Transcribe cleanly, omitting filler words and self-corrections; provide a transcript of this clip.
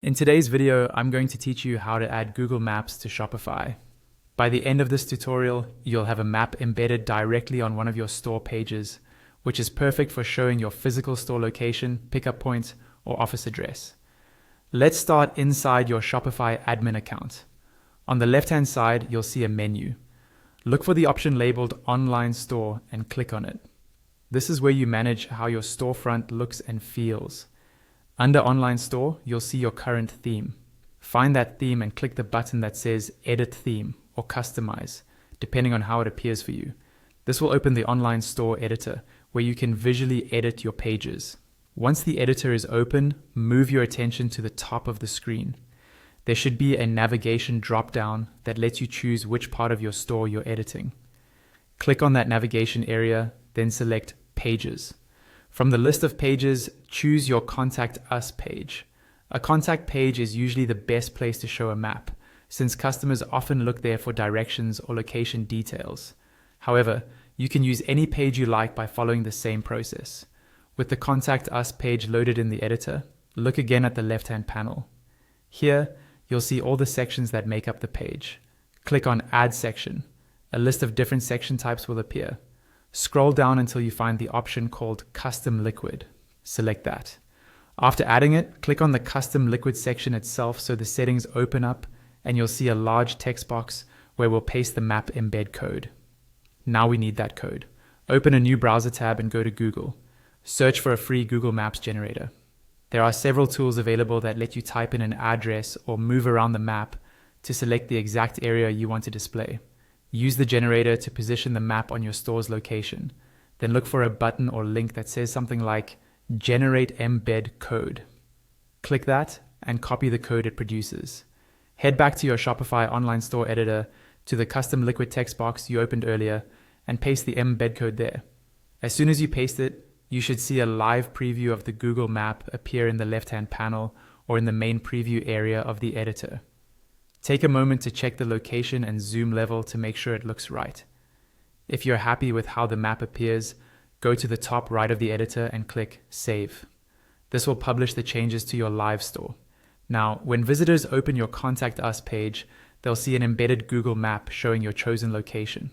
In today's video, I'm going to teach you how to add Google Maps to Shopify. By the end of this tutorial, you'll have a map embedded directly on one of your store pages, which is perfect for showing your physical store location, pickup point, or office address. Let's start inside your Shopify admin account. On the left-hand side, you'll see a menu. Look for the option labeled Online Store and click on it. This is where you manage how your storefront looks and feels. Under Online Store, you'll see your current theme. Find that theme and click the button that says Edit Theme or Customize, depending on how it appears for you. This will open the Online Store editor, where you can visually edit your pages. Once the editor is open, move your attention to the top of the screen. There should be a navigation drop-down that lets you choose which part of your store you're editing. Click on that navigation area, then select Pages. From the list of pages, choose your Contact Us page. A contact page is usually the best place to show a map, since customers often look there for directions or location details. However, you can use any page you like by following the same process. With the Contact Us page loaded in the editor, look again at the left-hand panel. Here, you'll see all the sections that make up the page. Click on Add Section. A list of different section types will appear. Scroll down until you find the option called Custom Liquid. Select that. After adding it, click on the Custom Liquid section itself so the settings open up and you'll see a large text box where we'll paste the map embed code. Now we need that code. Open a new browser tab and go to Google. Search for a free Google Maps generator. There are several tools available that let you type in an address or move around the map to select the exact area you want to display. Use the generator to position the map on your store's location. Then look for a button or link that says something like Generate Embed Code. Click that and copy the code it produces. Head back to your Shopify online store editor to the custom liquid text box you opened earlier and paste the embed code there. As soon as you paste it, you should see a live preview of the Google map appear in the left-hand panel or in the main preview area of the editor. Take a moment to check the location and zoom level to make sure it looks right. If you're happy with how the map appears, go to the top right of the editor and click Save. This will publish the changes to your live store. Now, when visitors open your Contact Us page, they'll see an embedded Google map showing your chosen location.